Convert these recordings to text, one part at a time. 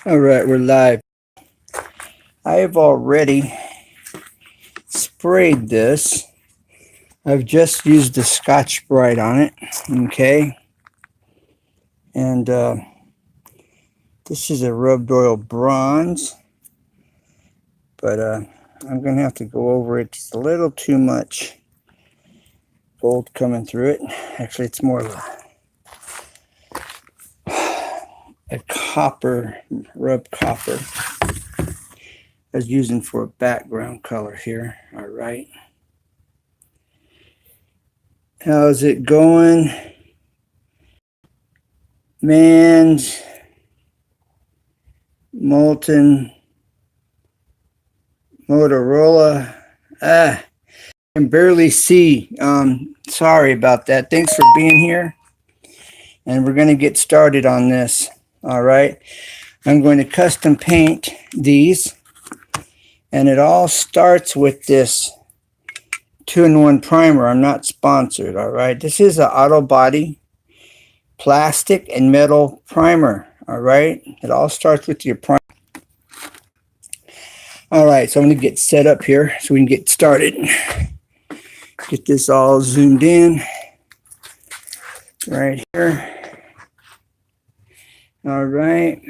All right, we're live. I have already sprayed this. I've just used the Scotch-Brite on it, okay? And this is a rubbed oil bronze, but I'm going to have to go over it. It's a little too much gold coming through it. Actually, it's more of a copper, rubbed copper. I was using for a background color here. All right. How's it going? Man's Molten Motorola. I can barely see. Sorry about that. Thanks for being here. And we're going to get started on this. All right. I'm going to custom paint these. And it all starts with this 2-in-1 primer. I'm not sponsored. All right. This is an auto body plastic and metal primer. All right. It all starts with your primer. All right. So I'm going to get set up here so we can get started. Get this all zoomed in right here. All right.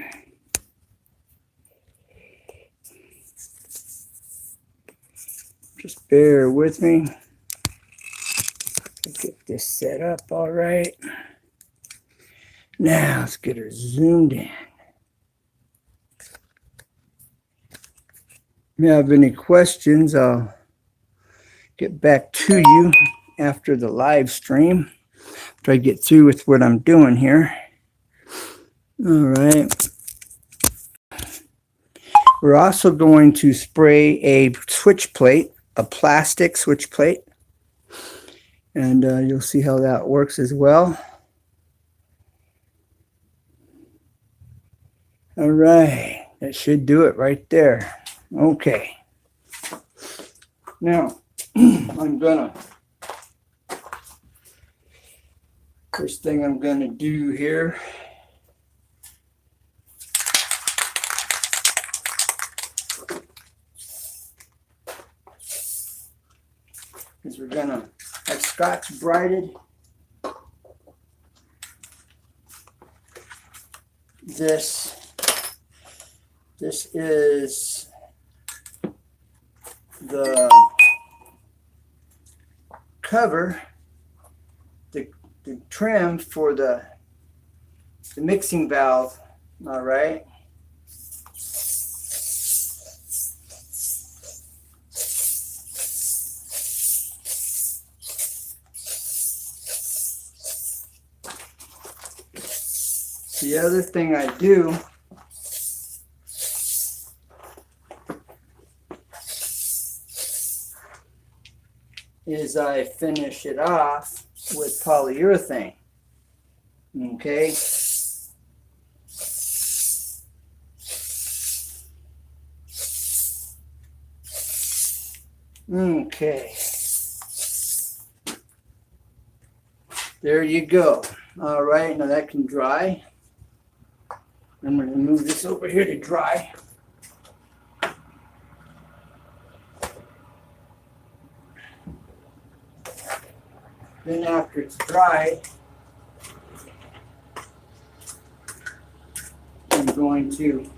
Just bear with me. Get this set up all right. Now let's get her zoomed in. If you have any questions, I'll get back to you after the live stream. Try to get through with what I'm doing here. All right. We're also going to spray a switch plate, a plastic switch plate. And you'll see how that works as well. All right. That should do it right there. Okay. Now, first thing I'm gonna do here is we're gonna have Scotch-Brited this. This is the cover, the trim for the mixing valve. All right. The other thing I do is I finish it off with polyurethane. Okay. Okay. There you go. All right, now that can dry. I'm going to move this over here to dry. Then after it's dry, I'm going to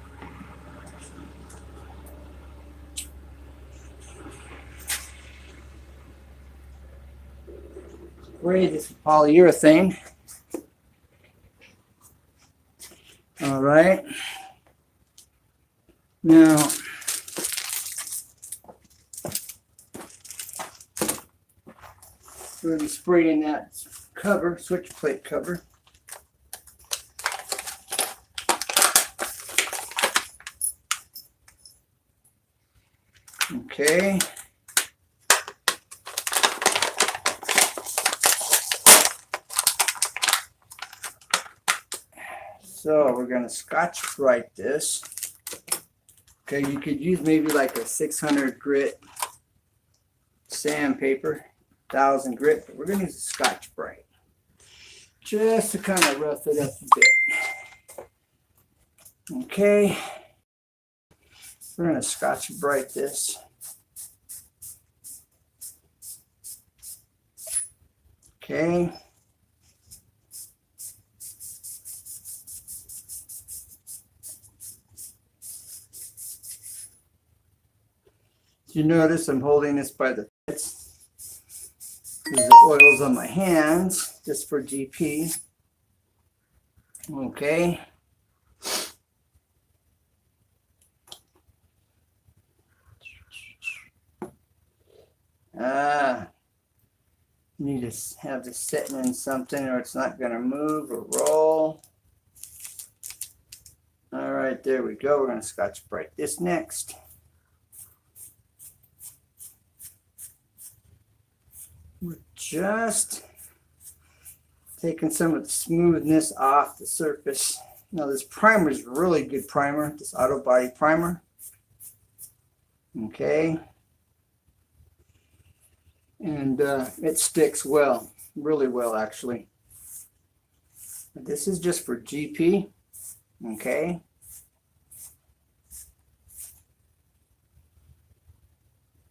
spray this with polyurethane. All right. Now, we're going to spray in that cover, switch plate cover. Okay. So we're going to Scotch-Brite this. Okay, you could use maybe like a 600 grit sandpaper, 1000 grit, but we're going to use a Scotch-Brite just to kind of rough it up a bit. Okay. We're going to Scotch-Brite this. Okay. You notice I'm holding this by the bits. The oil's on my hands just for GP. Okay. Need to have this sitting in something or it's not going to move or roll. All right, there we go. We're going to Scotch-Brite this next. We're just taking some of the smoothness off the surface. Now this primer is really good primer, this auto body primer. Okay. And it sticks well, really well actually. This is just for GP. Okay.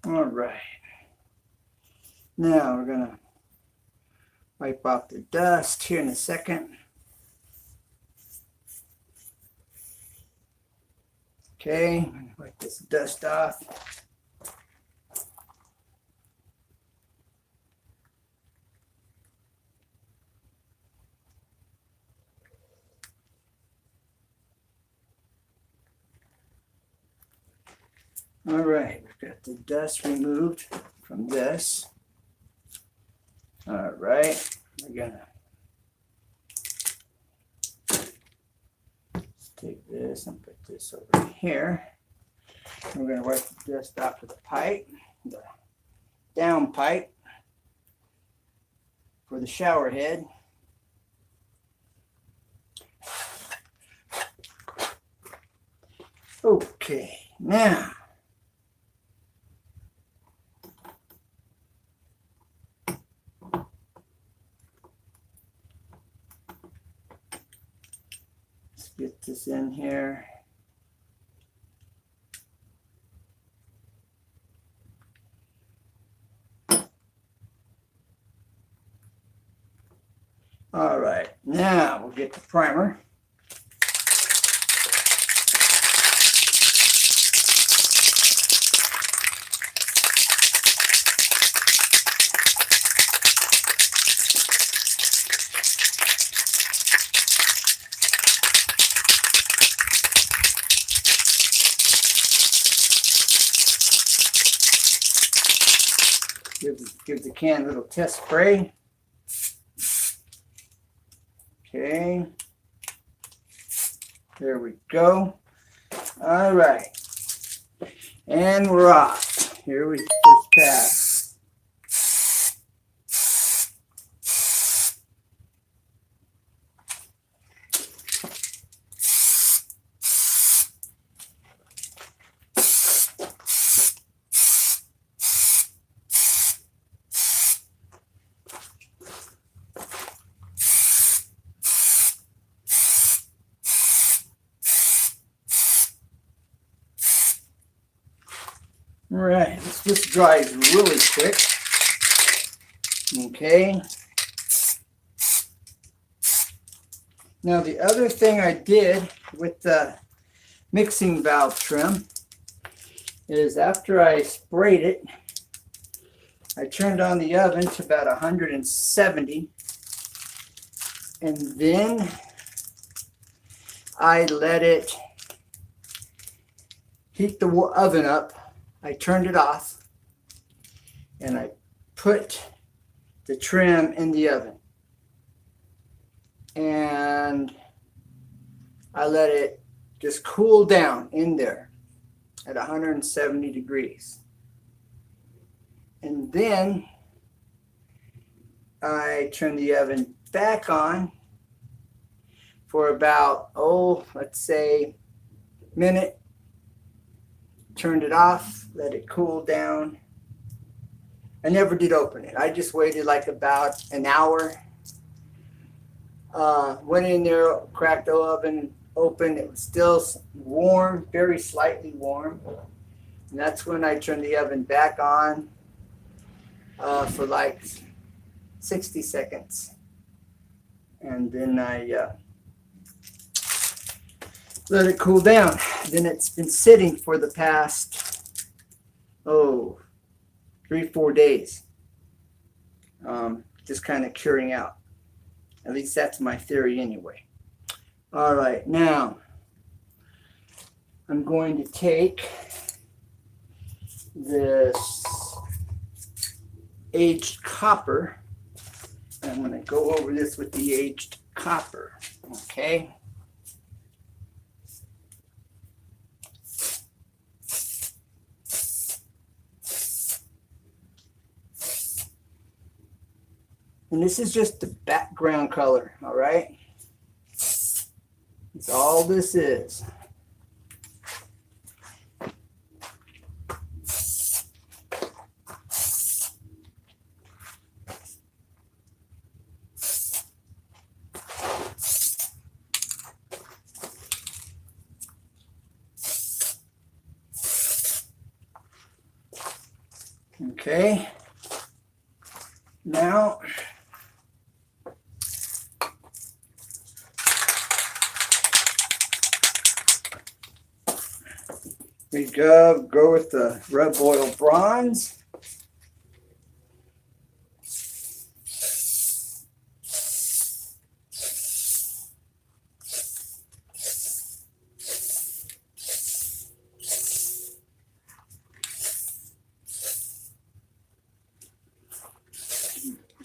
All right. Now we're gonna wipe off the dust here in a second. Okay, wipe this dust off. All right, we've got the dust removed from this. All right, we're gonna take this and put this over here. We're gonna wipe the dust off of the pipe, the down pipe for the shower head. Okay, now let's get this in here. All right, now we'll get the primer. Give the can a little test spray. Okay, there we go. All right, and we're off. Here we first pass. All right, this dries really quick. Okay. Now the other thing I did with the mixing valve trim is after I sprayed it, I turned on the oven to about 170, and then I let it heat the oven up. I turned it off and I put the trim in the oven and I let it just cool down in there at 170 degrees. And then I turned the oven back on for about, let's say a minute. Turned it off, let it cool down. I never did open it. I just waited like about an hour. Went in there, cracked the oven, open. It was still warm, very slightly warm. And that's when I turned the oven back on for like 60 seconds. And then I let it cool down. Then it's been sitting for the past, 3-4 days. Just kind of curing out. At least that's my theory anyway. All right, now I'm going to take this aged copper. I'm going to go over this with the aged copper, okay? And this is just the background color, all right? That's all this is. Okay. Now, we go with the rub oil bronze.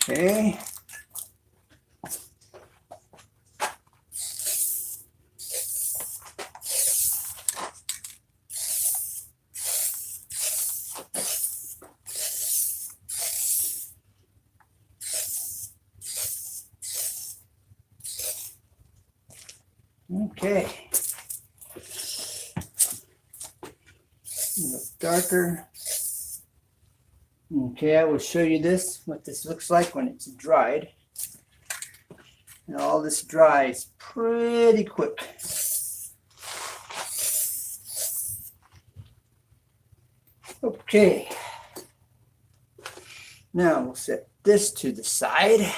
Okay. Okay. Look darker. Okay, I will show you this, what this looks like when it's dried. And all this dries pretty quick. Okay. Now we'll set this to the side.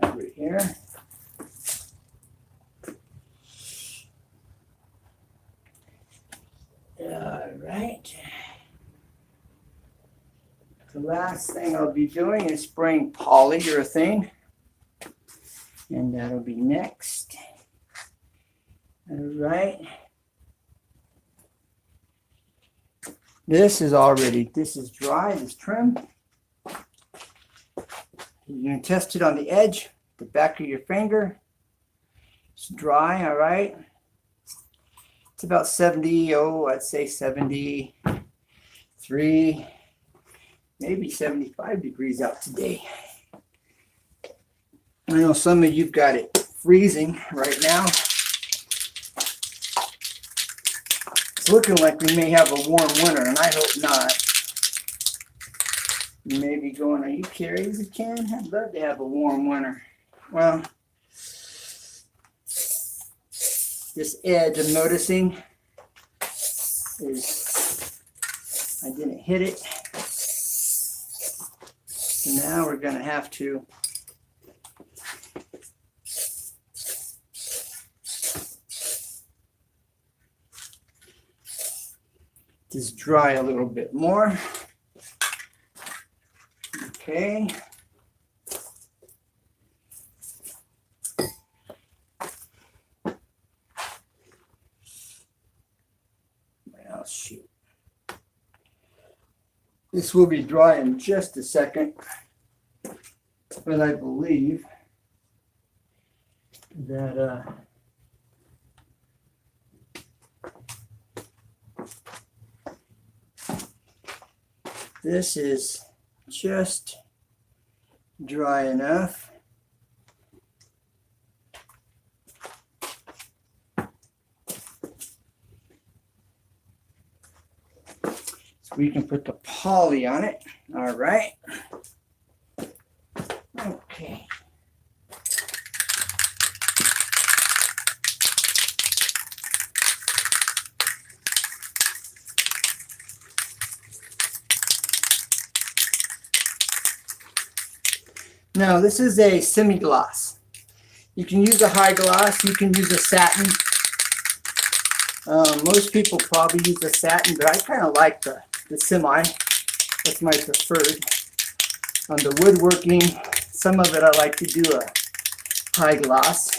Over here. All right. The last thing I'll be doing is spraying polyurethane. And that'll be next. All right. This is dry, this trim. You can test it on the edge, the back of your finger. It's dry, all right. It's about 70, I'd say 73, maybe 75 degrees out today. I know some of you've got it freezing right now. It's looking like we may have a warm winter, and I hope not. You may be going, are you curious again? I'd love to have a warm winter. Well, this edge I'm noticing is I didn't hit it. So now we're going to have to just dry a little bit more. Okay. Well, shoot. This will be dry in just a second, but I believe that this is just dry enough. So we can put the poly on it. All right. Now, this is a semi-gloss. You can use a high gloss. You can use a satin. Most people probably use a satin, but I kind of like the semi. That's my preferred. On the woodworking, some of it I like to do a high gloss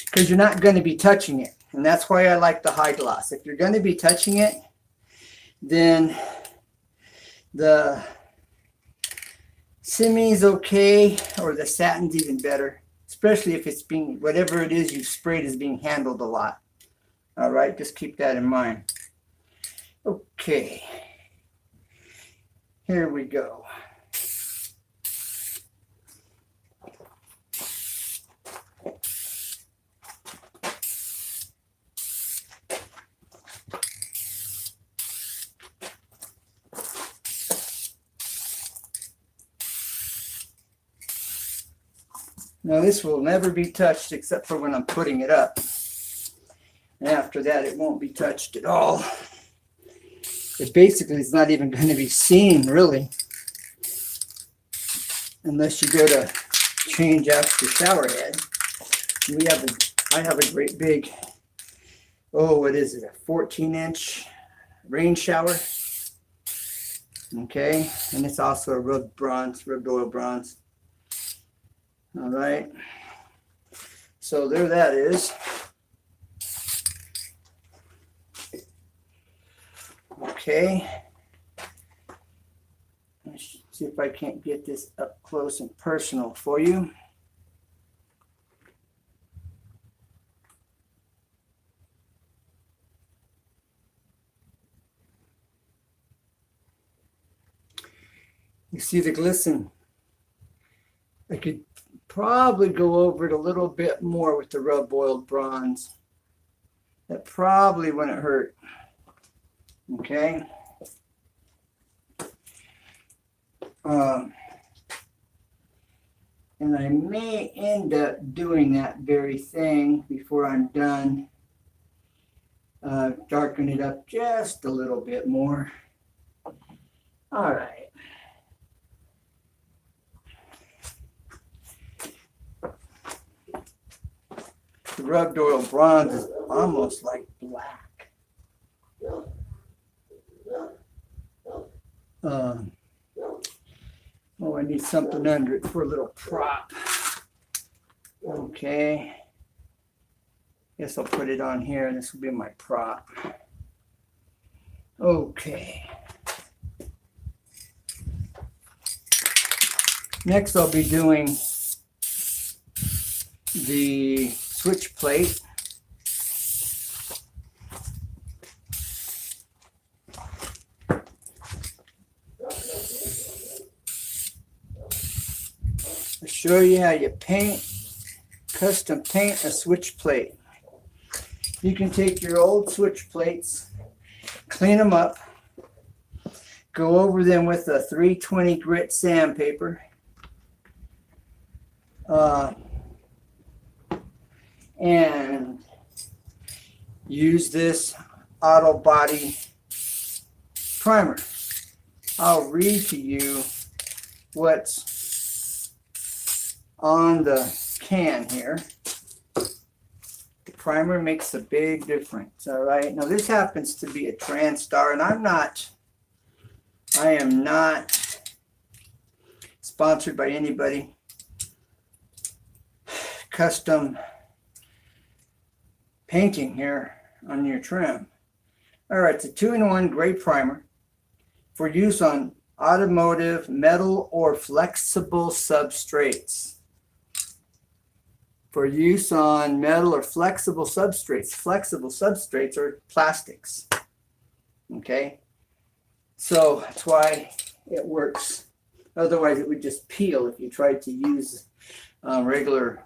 because you're not going to be touching it. And that's why I like the high gloss. If you're going to be touching it, then the semi's okay, or the satin's even better, especially if it's being, whatever it is you've sprayed is being handled a lot. All right, just keep that in mind. Okay, here we go. Now this will never be touched except for when I'm putting it up. And after that it won't be touched at all. It basically is not even going to be seen really. Unless you go to change out the shower head. I have a great big, oh what is it, a 14-inch rain shower. Okay, and it's also a rubbed oil bronze. All right, so there that is. Okay, let's see if I can't get this up close and personal for you. You see the glisten? I could probably go over it a little bit more with the rub oiled bronze. That probably wouldn't hurt. Okay. And I may end up doing that very thing before I'm done. Darken it up just a little bit more. All right. The rubbed oil bronze is almost like black. Oh, I need something under it for a little prop. Okay. Guess I'll put it on here and this will be my prop. Okay. Next I'll be doing the switch plate. I'll show you how you custom paint a switch plate. You can take your old switch plates, clean them up, go over them with a 320 grit sandpaper. And use this auto body primer. I'll read to you what's on the can here. The primer makes a big difference. All right, now this happens to be a TranStar, and I am not sponsored by anybody. Custom painting here on your trim. All right, it's a 2-in-1 gray primer for use on automotive, metal, or flexible substrates. For use on metal or flexible substrates. Flexible substrates are plastics. Okay, so that's why it works. Otherwise, it would just peel if you tried to use regular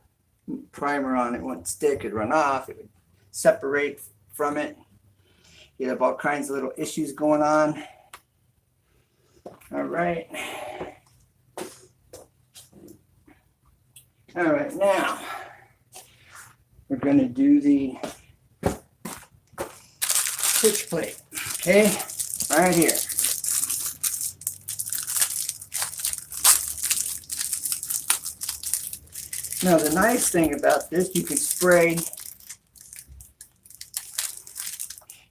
primer on it. It wouldn't stick, it'd run off, it would separate from it. You have all kinds of little issues going on. All right. All right, now we're going to do the switch plate. Okay, right here. Now the nice thing about this, you can spray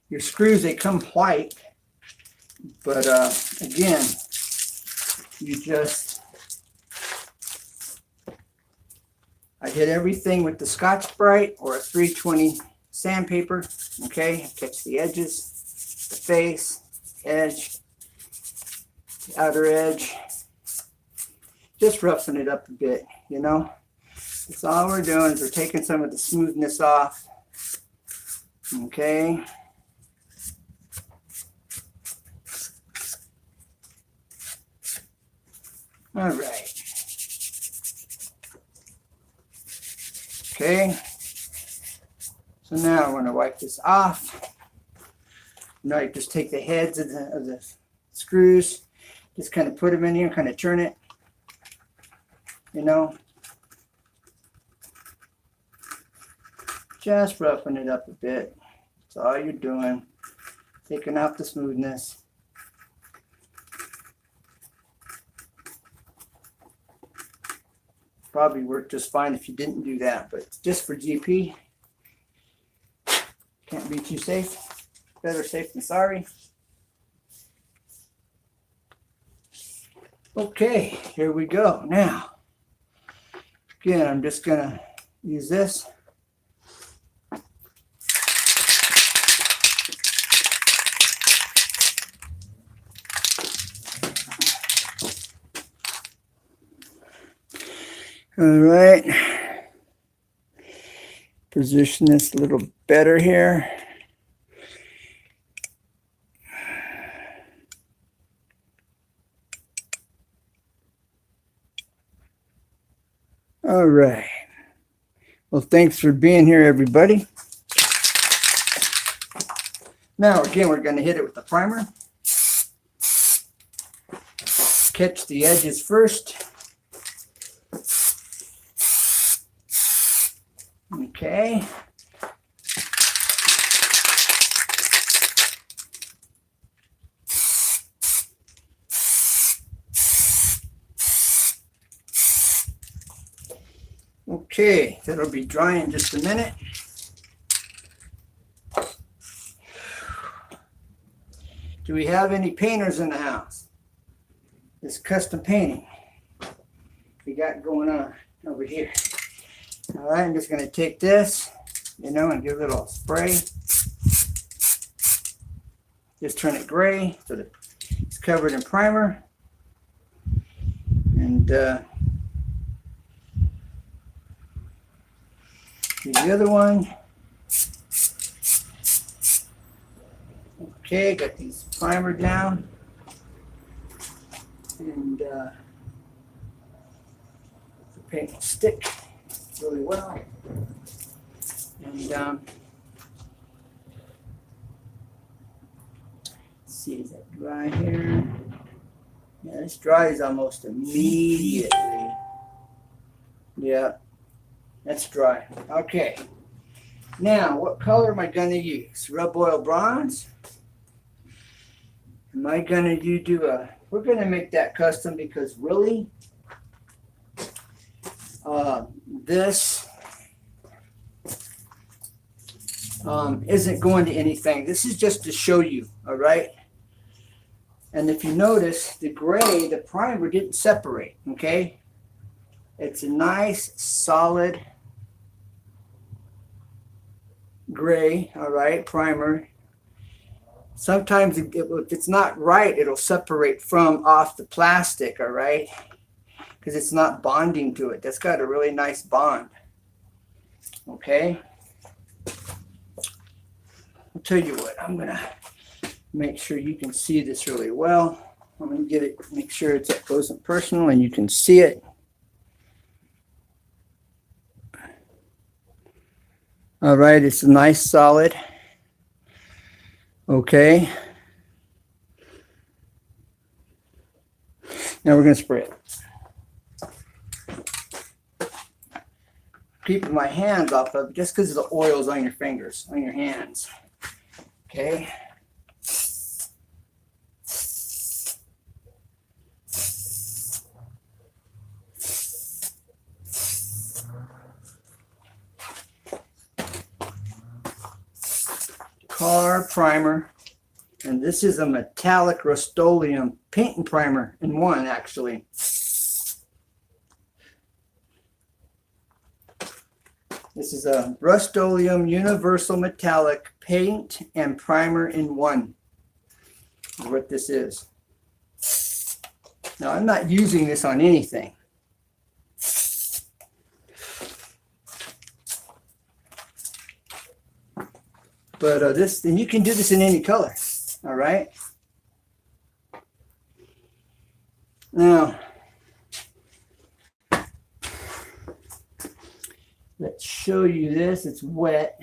your screws. They come white, but again, you just, I hit everything with the Scotch-Brite or a 320 sandpaper. Okay, catch the edges, the face, edge, the outer edge. Just roughing it up a bit, you know. That's all we're doing, is we're taking some of the smoothness off. Okay. All right. Okay. So now I'm going to wipe this off. Now you just take the heads of the screws, just kind of put them in here, kind of turn it, you know. Just roughing it up a bit. That's all you're doing. Taking out the smoothness. Probably worked just fine if you didn't do that, but just for GP, can't be too safe. Better safe than sorry. Okay, here we go. Now, again, I'm just gonna use this. All right, position this a little better here. All right. Well, thanks for being here, everybody. Now, again, we're going to hit it with the primer. Catch the edges first. Okay. Okay, that'll be dry in just a minute. Do we have any painters in the house? This custom painting we got going on over here. All right, I'm just going to take this, you know, and give it a little spray. Just turn it gray so that it's covered in primer. And do the other one. Okay, got these primer down. And the paint will stick really well. And let's see, is that dry here? Yeah, this dries almost immediately. Yeah, that's dry. Okay. Now, what color am I going to use? Rub oil bronze? Am I going to do a... We're going to make that custom because really, this isn't going to anything. This is just to show you, all right? And if you notice, the gray, the primer didn't separate, okay? It's a nice, solid gray, all right, primer. Sometimes if it's not right, it'll separate from off the plastic, all right? Because it's not bonding to it. That's got a really nice bond, okay? I'll tell you what, I'm gonna make sure you can see this really well. I'm gonna get it, make sure it's up close and personal and you can see it. All right, it's a nice solid. Okay. Now we're going to spray it. Keeping my hands off of it just because of the oils on your fingers, on your hands. Okay. car primer. And this is a metallic Rust-Oleum paint and primer in one, actually. This is a Rust-Oleum Universal Metallic Paint and Primer in one. Is what this is. Now, I'm not using this on anything. But and you can do this in any color. All right. Now, let's show you this. It's wet,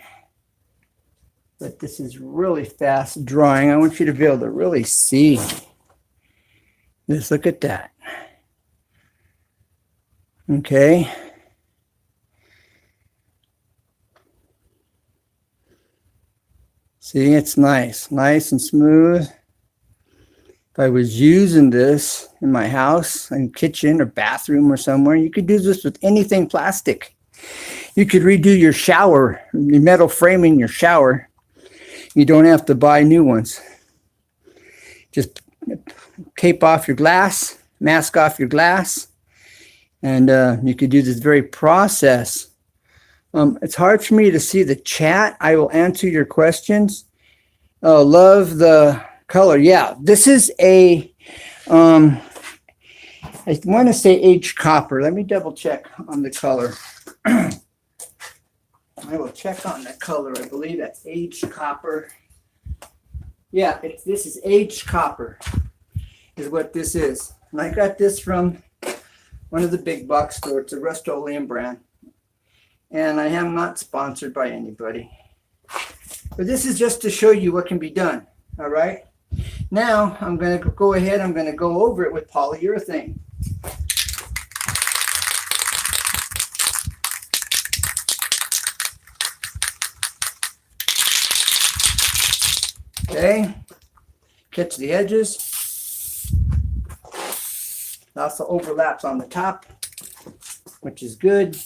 but this is really fast drying. I want you to be able to really see this. Look at that. Okay. See, it's nice and smooth. If I was using this in my house, in kitchen or bathroom or somewhere, you could do this with anything plastic. You could redo your shower, your metal framing your shower. You don't have to buy new ones. Just tape off your glass, mask off your glass, and you could do this very process. It's hard for me to see the chat. I will answer your questions. Oh, love the color. Yeah, this is a, I want to say aged copper. Let me double check on the color. I will check on the color. I believe that's aged copper. Yeah, this is aged copper is what this is. And I got this from one of the big box stores. It's a Rust-Oleum brand. And I am not sponsored by anybody. But this is just to show you what can be done. All right. Now I'm going to go ahead. I'm going to go over it with polyurethane. Okay. Catch the edges. It also overlaps on the top, which is good.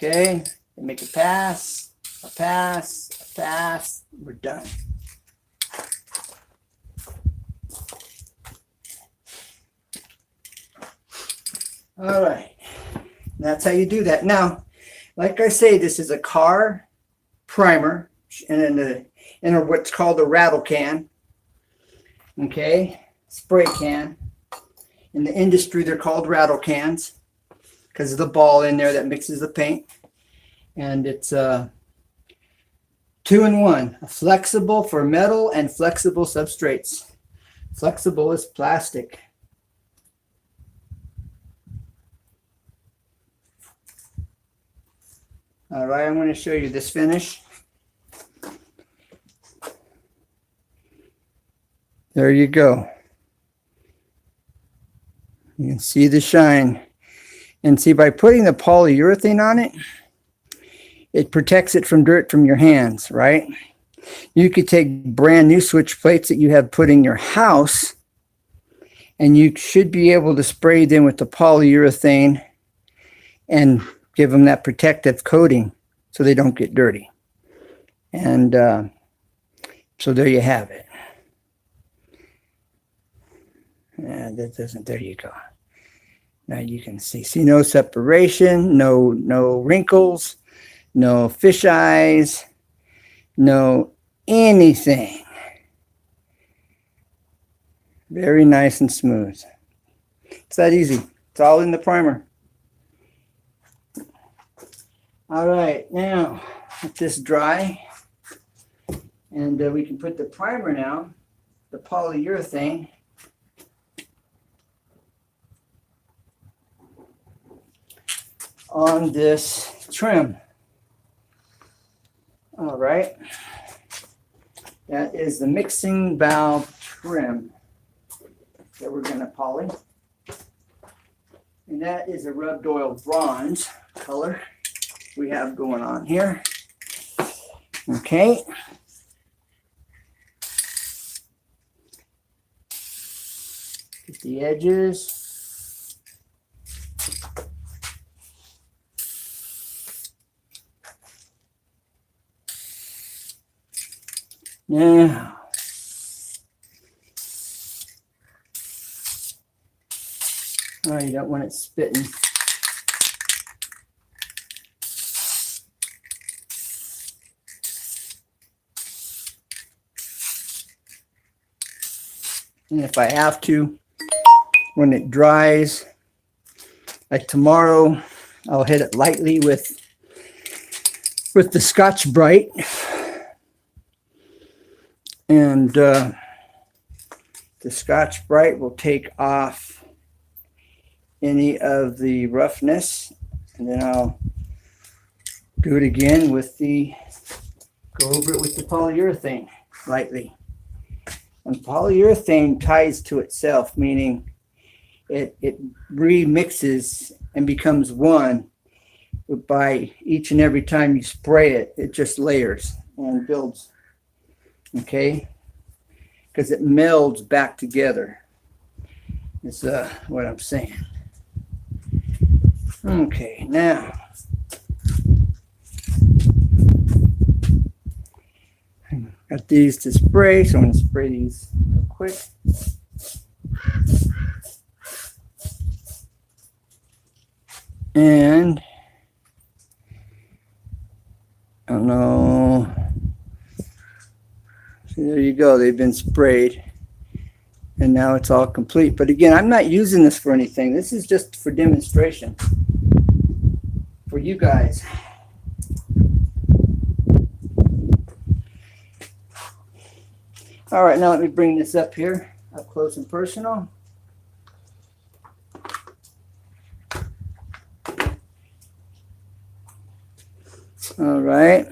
Okay, make a pass, a pass, a pass. We're done. All right, that's how you do that. Now, like I say, this is a car primer and in what's called a rattle can. Okay, spray can. In the industry, they're called rattle cans because of the ball in there that mixes the paint. And it's 2-in-1, flexible for metal and flexible substrates. Flexible is plastic. All right, I'm going to show you this finish. There you go. You can see the shine. And see, by putting the polyurethane on it, it protects it from dirt from your hands, right? You could take brand new switch plates that you have put in your house, and you should be able to spray them with the polyurethane and give them that protective coating so they don't get dirty. And so there you have it. That doesn't, there you go. Now you can see no separation, no wrinkles, no fish eyes, no anything. Very nice and smooth. It's that easy. It's all in the primer. All right, now let this dry, and we can put the primer now, the polyurethane, on this trim. All right, that is the mixing valve trim that we're going to poly, and that is a rubbed oil bronze color we have going on here. Okay. Get the edges. Now, oh, you don't want it spitting. And if I have to, when it dries, like tomorrow, I'll hit it lightly with the Scotch-Brite. And the Scotch-Brite will take off any of the roughness. And then I'll do it again with go over it with the polyurethane lightly. And polyurethane ties to itself, meaning it remixes and becomes one. But by each and every time you spray it, it just layers and builds. Okay? Because it melds back together. Is what I'm saying. Okay, now. Got these to spray, so I'm going to spray these real quick. And I don't know. See, there you go. They've been sprayed. And now it's all complete. But again, I'm not using this for anything. This is just for demonstration for you guys. All right, now let me bring this up here, up close and personal. All right.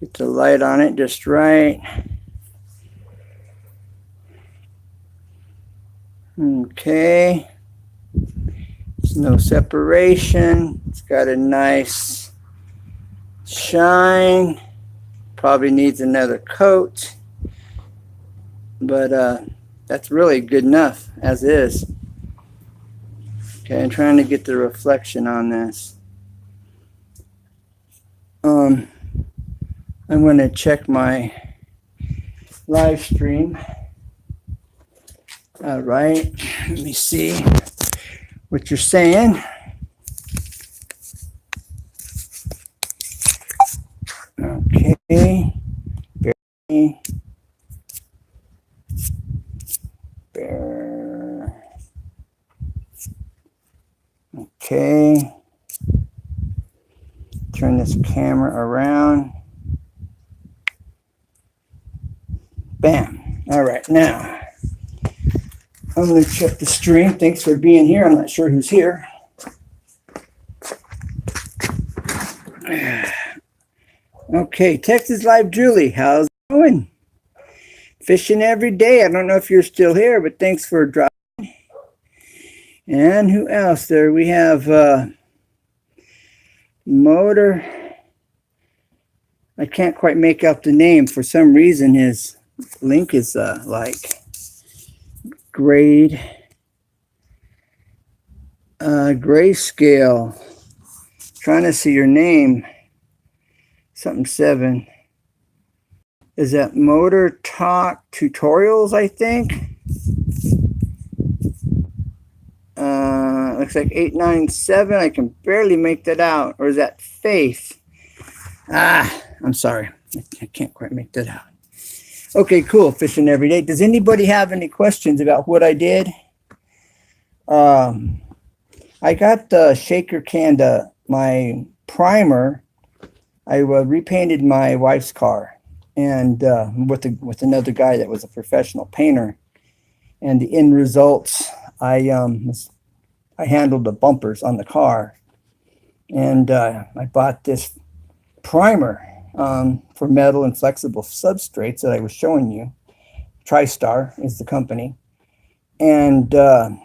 Get the light on it just right. Okay. There's no separation. It's got a nice shine. Probably needs another coat, but that's really good enough as is. Okay, I'm trying to get the reflection on this. I'm going to check my live stream. All right, let me see what you're saying. Okay, okay, turn this camera around. Bam. All right, now I'm going to check the stream. Thanks for being here. I'm not sure who's here. Okay, Texas Live Julie, how's it going? Fishing every day. I don't know if you're still here, but thanks for dropping. And who else there? We have Motor. I can't quite make out the name. For some reason, his link is like grade grayscale. Trying to see your name. Something 7. Is that Motor Talk Tutorials, I think? Looks like 897. I can barely make that out. Or is that Faith? I'm sorry. I can't quite make that out. Okay, cool. Fishing every day. Does anybody have any questions about what I did? I got the shaker can, my primer. I repainted my wife's car, and with another guy that was a professional painter. And the end results, I handled the bumpers on the car, and I bought this primer for metal and flexible substrates that I was showing you. TriStar is the company, and I'm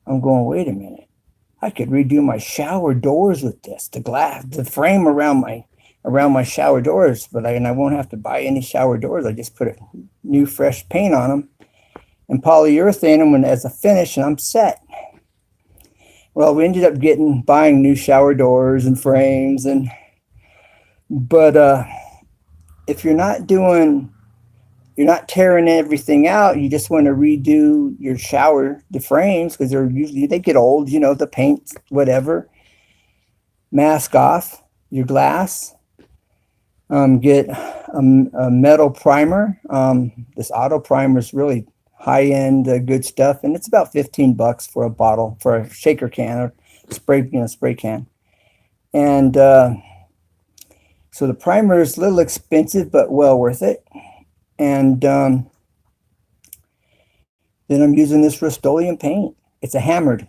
going, wait a minute. I could redo my shower doors with this, the frame around my shower doors, but I won't have to buy any shower doors. I just put a new fresh paint on them and polyurethane them as a finish, and I'm set. Well, we ended up buying new shower doors and frames, but if you're not tearing everything out, you just want to redo your shower, the frames, because they get old, the paint, whatever. Mask off your glass. Get a metal primer. This auto primer is really high-end good stuff, and it's about $15 for a bottle, for a shaker can or spray can. And so the primer is a little expensive, but well worth it. And then I'm using this Rust-Oleum paint. It's a hammered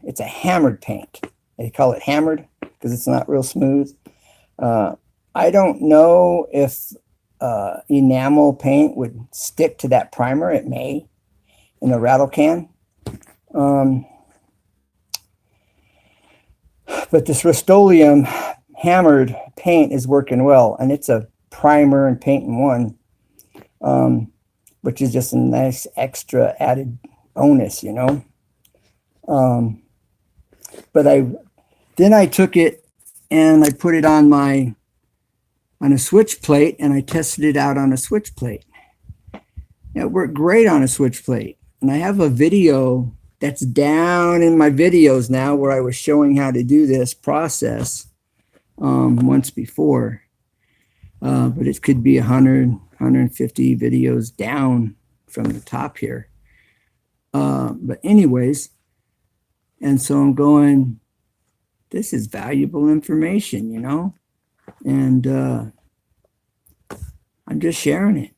paint. They call it hammered because it's not real smooth. I don't know if enamel paint would stick to that primer. It may in a rattle can. But this Rust-Oleum hammered paint is working well, and it's a primer and paint in one, which is just a nice extra added bonus, But I took it and I put it on a switch plate, and I tested it out on a switch plate. It worked great on a switch plate. And I have a video that's down in my videos now where I was showing how to do this process once before. But it could be 100, 150 videos down from the top here. But anyways, and so I'm going, this is valuable information, and I'm just sharing it,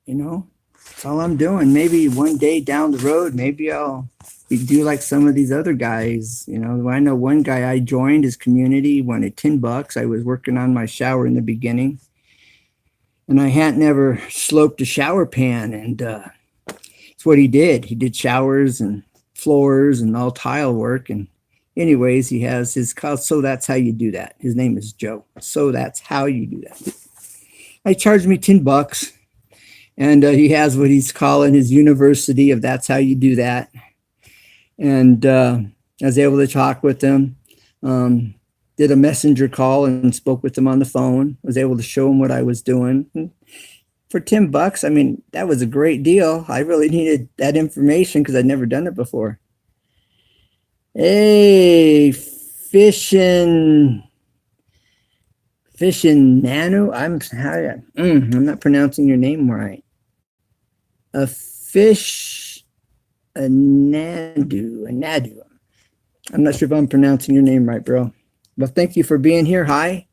That's all I'm doing. Maybe one day down the road, maybe I'll do like some of these other guys. I know one guy I joined his community, wanted $10. I was working on my shower in the beginning, and I hadn't never sloped a shower pan, and it's what he did. He did showers and floors and all tile work, and anyways, he has his call. So that's how you do that. His name is Joe. So that's how you do that. I charged me $10, and he has what he's calling his university of that's how you do that. And I was able to talk with him, did a messenger call and spoke with him on the phone. Was able to show him what I was doing. And for $10, I mean, that was a great deal. I really needed that information because I'd never done it before. Hey, Fishin' Nanu. I'm not pronouncing your name right. A Nadu. I'm not sure if I'm pronouncing your name right, bro. But thank you for being here. Hi.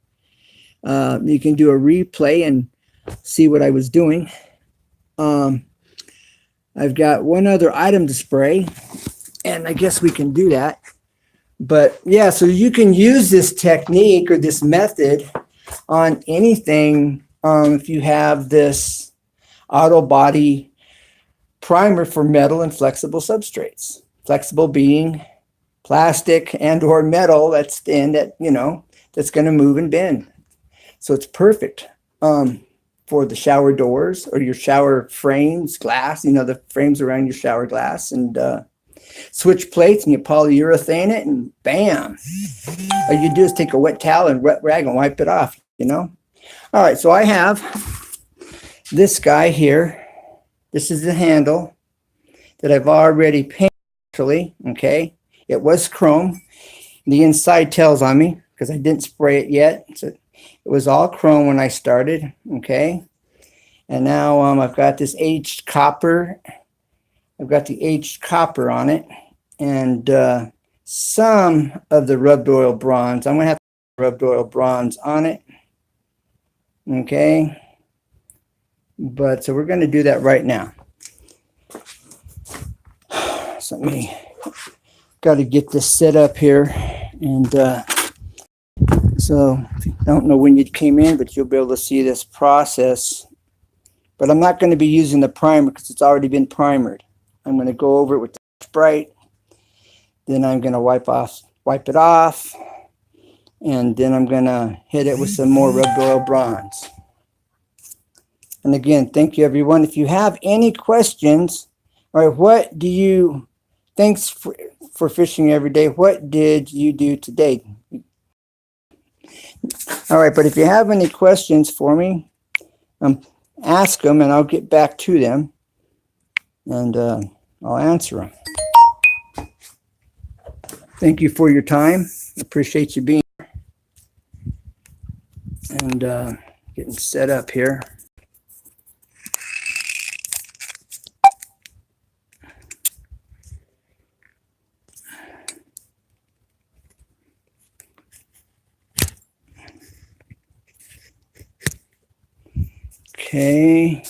You can do a replay and see what I was doing. I've got one other item to spray, and I guess we can do that. But yeah, so you can use this technique or this method on anything. If you have this auto body primer for metal and flexible substrates, flexible being plastic and or metal that's thin, that that's going to move and bend. So it's perfect for the shower doors or your shower frames, glass, the frames around your shower glass, and switch plates, and you polyurethane it, and bam. All you do is take a wet towel and wet rag and wipe it off, All right, so I have this guy here. This is the handle that I've already painted, actually, okay? It was chrome. The inside tells on me because I didn't spray it yet. So it was all chrome when I started, okay? And now I've got this aged copper. I've got the aged copper on it, and some of the rubbed oil bronze. I'm going to have rubbed oil bronze on it, okay? But so we're going to do that right now. So let me, got to get this set up here, and so I don't know when you came in, but you'll be able to see this process. But I'm not going to be using the primer because it's already been primered. I'm going to go over it with the Sprite. Then I'm going to wipe it off. And then I'm going to hit it with some more rubbed oil bronze. And again, thank you, everyone. If you have any questions, all right, thanks for fishing every day. What did you do today? All right, but if you have any questions for me, ask them and I'll get back to them and I'll answer them. Thank you for your time. Appreciate you being here and getting set up here. Okay,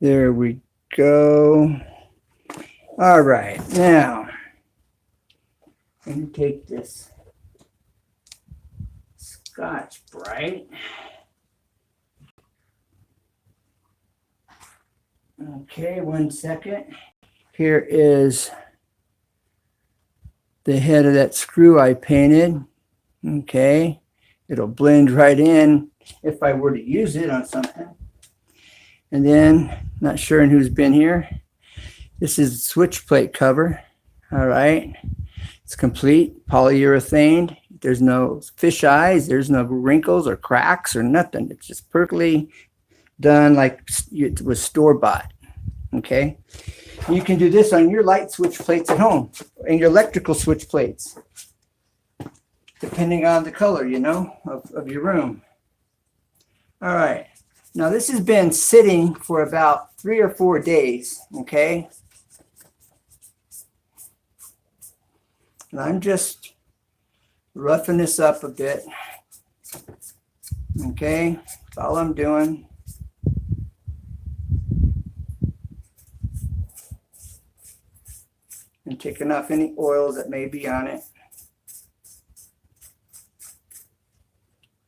there we go. All right, now I'm going to take this Scotch-Brite. Okay, 1 second. Here is the head of that screw I painted. Okay, it'll blend right in if I were to use it on something. And then, not sure who's been here. This is the switch plate cover. All right, it's complete, polyurethane. There's no fish eyes, there's no wrinkles or cracks or nothing. It's just perfectly done like it was store-bought. Okay, you can do this on your light switch plates at home and your electrical switch plates, depending on the color, you know, of your room. All right, now this has been sitting for about 3 or 4 days. Okay, and I'm just roughing this up a bit. Okay, that's all I'm doing. And taking off any oils that may be on it.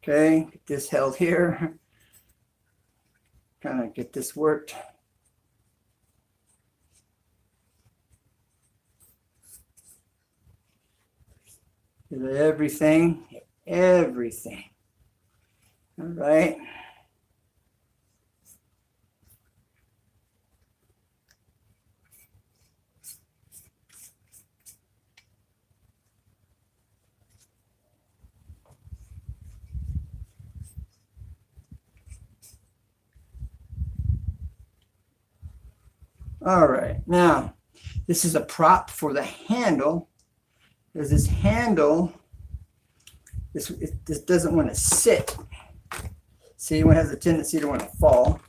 Okay, get this held here. Kind of get this worked. Everything. All right. All right, now this is a prop for the handle. There's this handle, this doesn't want to sit. See, it has a tendency to want to fall.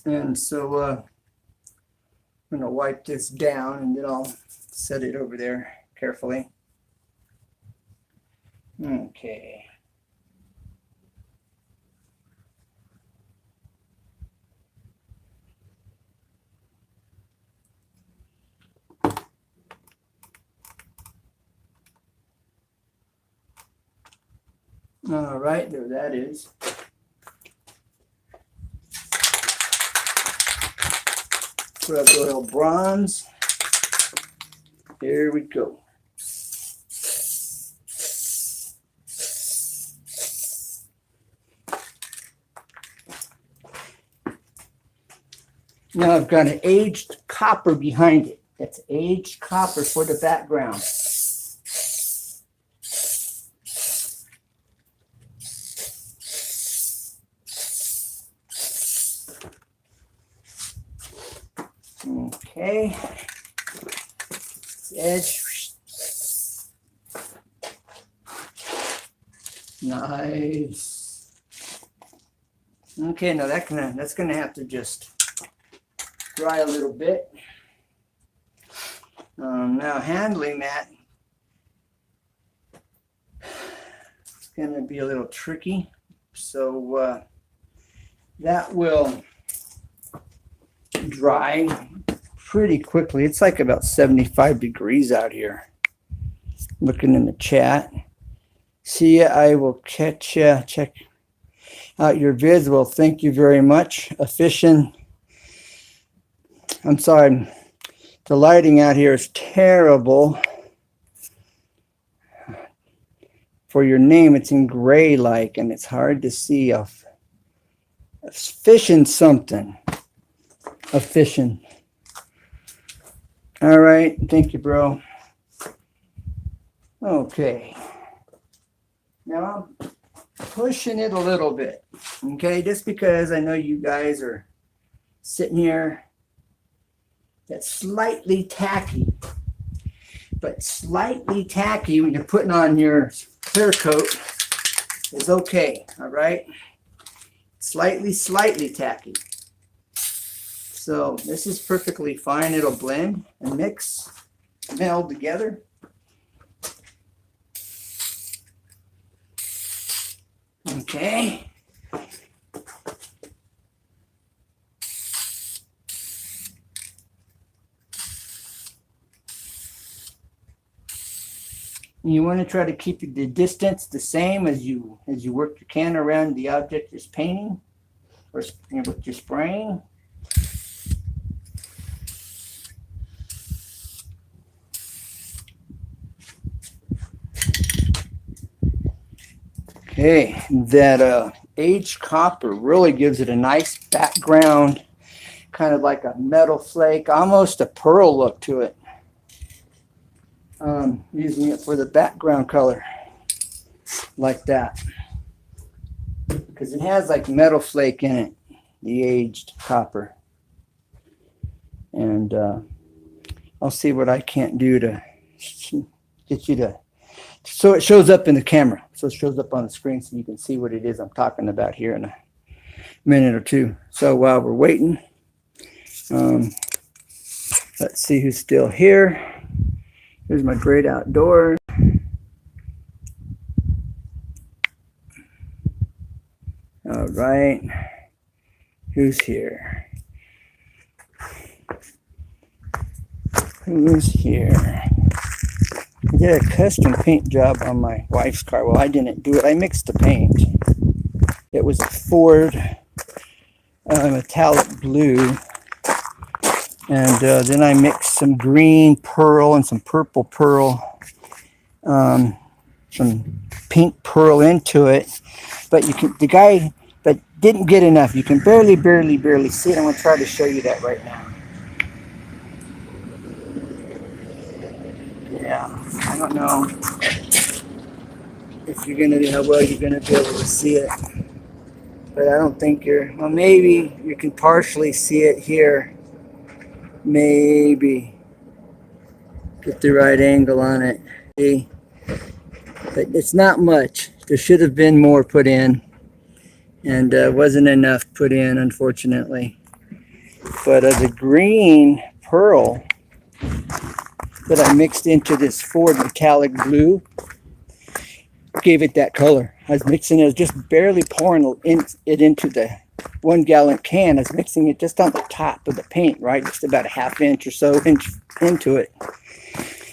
And so I'm going to wipe this down and then I'll set it over there carefully. Okay. All right, there that is. Put up the little bronze. Here we go. Now I've got an aged copper behind it. That's aged copper for the background. Okay, edge, nice. Okay, now that's gonna have to just dry a little bit. Now handling that, it's gonna be a little tricky. So that will dry pretty quickly. It's like about 75 degrees out here. Looking in the chat. See ya. I will catch ya. Check out your vids. Well, thank you very much. Efficient. I'm sorry. The lighting out here is terrible. For your name, it's in gray like, and it's hard to see. Efficient something. Efficient. All right. Thank you, bro. Okay. Now pushing it a little bit. Okay, just because I know you guys are sitting here, that's slightly tacky, but slightly tacky when you're putting on your clear coat is okay. All right, slightly tacky. So this is perfectly fine. It'll blend and mix, meld together. Okay. You want to try to keep the distance the same as you work your can around the object you're painting or what you're spraying. Okay, that aged copper really gives it a nice background, kind of like a metal flake, almost a pearl look to it. Using it for the background color, like that, because it has like metal flake in it, the aged copper. And I'll see what I can't do to get you to, so it shows up in the camera, so it shows up on the screen so you can see what it is I'm talking about here in a minute or two. So while we're waiting, let's see who's still here. Here's my great outdoors. All right, who's here? Who's here? I did a custom paint job on my wife's car. Well, I didn't do it. I mixed the paint. It was a Ford metallic blue. And then I mixed some green pearl and some purple pearl, some pink pearl into it. But but didn't get enough. You can barely see it. I'm going to try to show you that right now. Yeah, I don't know if you're going to, how well you're going to be able to see it. But I don't think well, maybe you can partially see it here. Maybe get the right angle on it. See? But it's not much. There should have been more put in, and wasn't enough put in, unfortunately. But the green pearl that I mixed into this Ford metallic blue gave it that color. I was mixing it, just barely pouring it into the 1 gallon can. I was mixing it just on the top of the paint, right? Just about a half inch or so into it.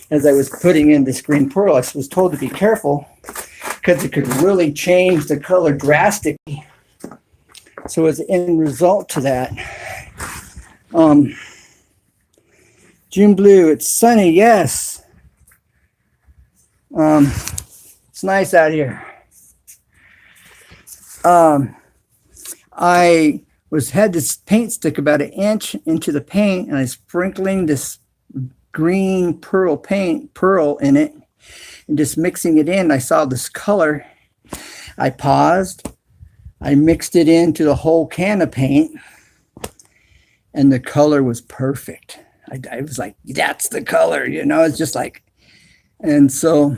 As I was putting in this green pearl, I was told to be careful because it could really change the color drastically. So as an end result to that, June blue, it's sunny, yes. It's nice out here. I had this paint stick about 1 inch into the paint, and I was sprinkling this green pearl in it, and just mixing it in. I saw this color. I paused. I mixed it into the whole can of paint, and the color was perfect. I was like, that's the color, it's just like, and so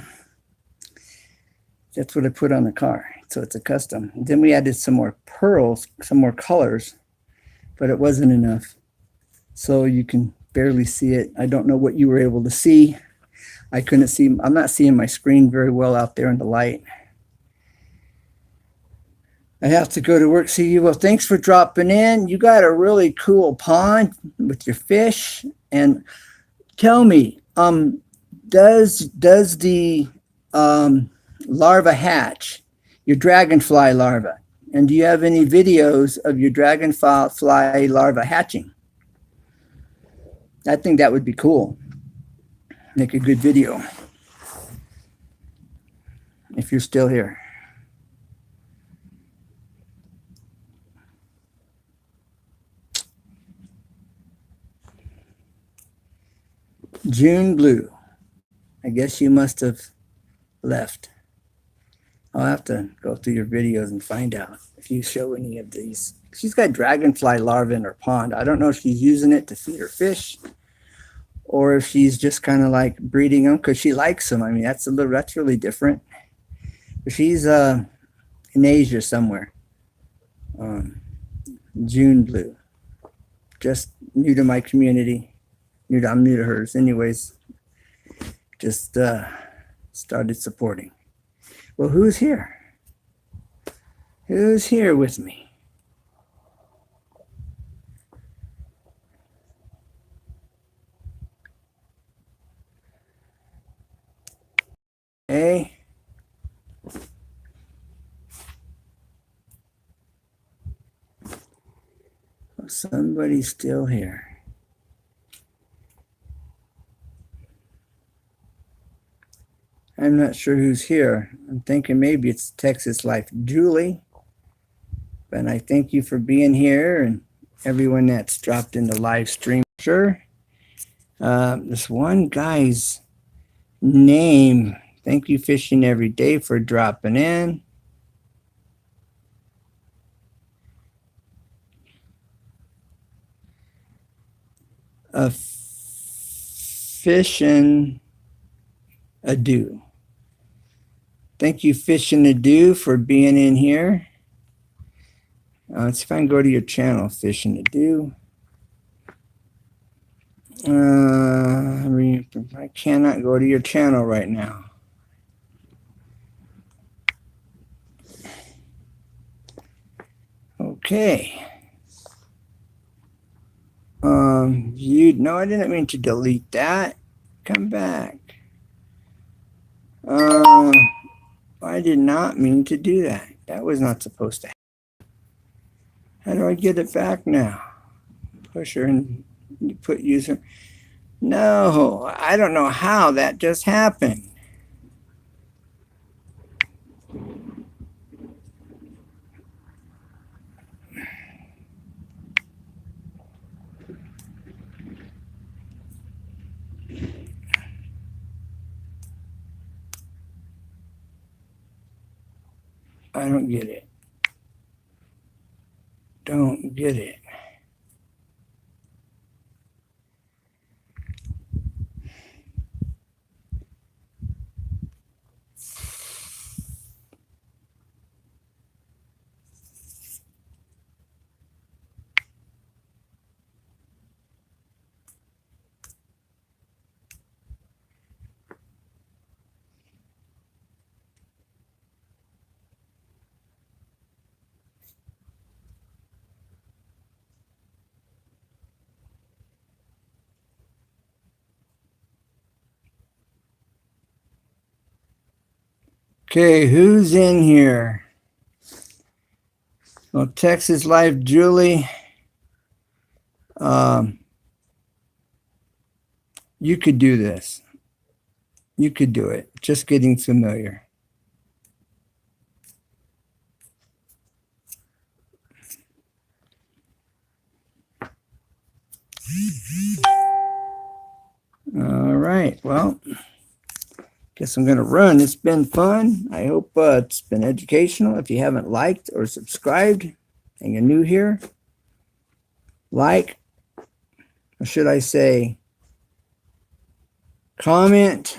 that's what I put on the car. So it's a custom. And then we added some more pearls, some more colors, but it wasn't enough. So you can barely see it. I don't know what you were able to see. I couldn't see. I'm not seeing my screen very well out there in the light. I have to go to work. See you. Well, thanks for dropping in. You got a really cool pond with your fish. And tell me, does the larva hatch? Your dragonfly larva. And do you have any videos of your dragonfly larva hatching? I think that would be cool. Make a good video. If you're still here. June blue. I guess you must have left. I'll have to go through your videos and find out if you show any of these. She's got dragonfly larvae in her pond. I don't know if she's using it to feed her fish or if she's just kind of like breeding them because she likes them. I mean, that's really different. But she's in Asia somewhere. June Blue. Just new to my community. I'm new to hers. Anyways, just started supporting. Well, who's here? Who's here with me? Hey. Oh, somebody's still here. I'm not sure who's here. I'm thinking maybe it's Texas Life Julie. But I thank you for being here and everyone that's dropped in the live stream. Sure. This one guy's name. Thank you, Fishing Every Day, for dropping in. Fishing Ado. Thank you, Fishing Ado, for being in here. Let's see if I can go to your channel, Fishing Ado. I cannot go to your channel right now. Okay. No, I didn't mean to delete that. Come back. I did not mean to do that. That was not supposed to happen. How do I get it back now? Push her and you put user. No, I don't know how that just happened. I don't get it. Don't get it. Okay, who's in here? Well, Texas Life Julie. You could do this. You could do it. Just getting familiar. All right. Well, guess I'm going to run. It's been fun. I hope it's been educational. If you haven't liked or subscribed and you're new here, like, or should I say, comment,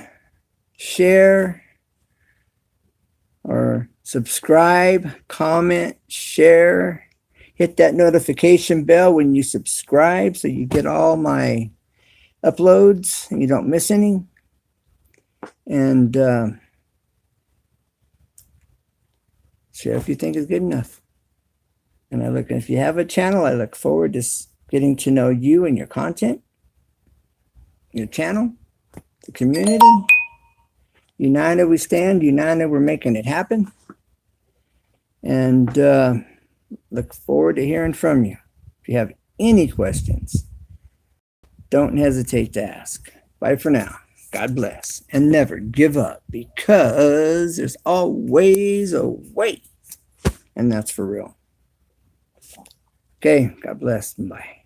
share, or subscribe, comment, share. Hit that notification bell when you subscribe so you get all my uploads and you don't miss any. And share if you think it's good enough. And if you have a channel, I look forward to getting to know you and your content, your channel, the community. United we stand, united we're making it happen. And look forward to hearing from you. If you have any questions, don't hesitate to ask. Bye for now. God bless. And never give up because there's always a way. And that's for real. Okay. God bless. Bye.